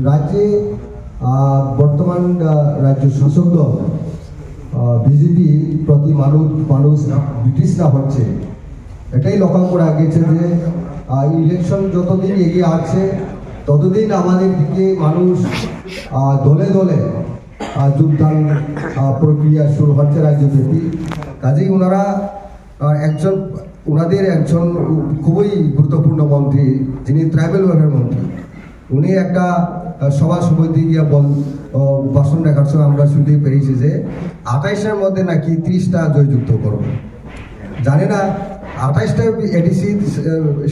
রাজ্যে বর্তমান রাজ্য শাসক দল বিজেপি প্রতি মানুষ ব্রিটিশরা হচ্ছে, এটাই লক্ষ্য করা গেছে যে ইলেকশন যতদিন এগিয়ে আসছে ততদিন আমাদের দিকে মানুষ দলে দলে যোগদান প্রক্রিয়া শুরু হচ্ছে রাজ্যব্যাপী। কাজেই ওনারা ওনাদের একজন খুবই গুরুত্বপূর্ণ মন্ত্রী, যিনি ট্রাইবেল ওয়েলফেয়ার মন্ত্রী, উনি একটা সভা সমিতি গিয়ে ভাষণ দেখার সময় আমরা শুনতে পেরেছি যে 28টার মধ্যে নাকি 30টা জয়যুক্ত করবে। জানি না 28টা এডিসি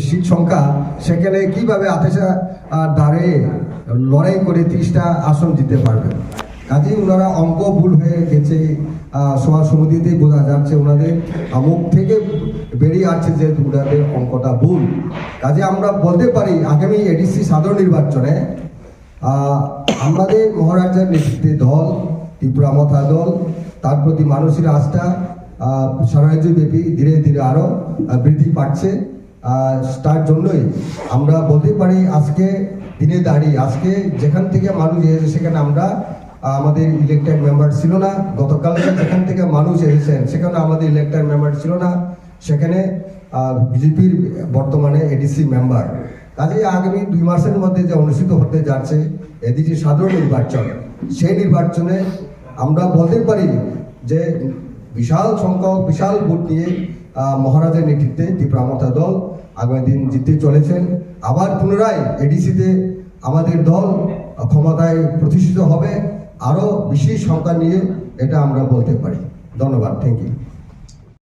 সিট সংখ্যা, সেখানে কিভাবে 28টা দাঁড়িয়ে লড়াই করে 30টা আসন জিততে পারবে। কাজেই ওনারা অঙ্ক ভুল হয়ে গেছে, সভা সমিতিতেই বোঝা যাচ্ছে, ওনাদের মুখ থেকে বেরিয়ে আসছে যে ওনাদের অঙ্কটা ভুল। কাজে আমরা বলতে পারি আগামী এডিসি সাধারণ নির্বাচনে আমাদের মহারাজার নেতৃত্বে দল, ত্রিপুরা মথা দল, তার প্রতি মানুষের আস্থা সারা রাজ্যব্যাপী ধীরে ধীরে আরও বৃদ্ধি পাচ্ছে। তার জন্যই আমরা বলতে পারি আজকে দিনে দাঁড়িয়ে আজকে যেখান থেকে মানুষ এসেছে সেখানে আমরা আমাদের ইলেক্টেড মেম্বার ছিল না, গতকাল যেখান থেকে মানুষ এসেছেন সেখানে আমাদের ইলেক্টেড মেম্বার ছিল না, সেখানে বিজেপির বর্তমানে এডিসি মেম্বার। কাজেই আগামী 2 মাসের মধ্যে যে অনুষ্ঠিত হতে যাচ্ছে এদিকে সাধারণ নির্বাচন, সেই নির্বাচনে আমরা বলতে পারি যে বিশাল সংখ্যক বিশাল ভোট নিয়ে মহারাজের নেতৃত্বে ত্রিপুরা মথা দল আগামী দিন জিততে চলেছেন। আবার পুনরায় এডিসিতে আমাদের দল ক্ষমতায় প্রতিষ্ঠিত হবে আরও বেশি সংখ্যা নিয়ে, এটা আমরা বলতে পারি। ধন্যবাদ, থ্যাংক ইউ।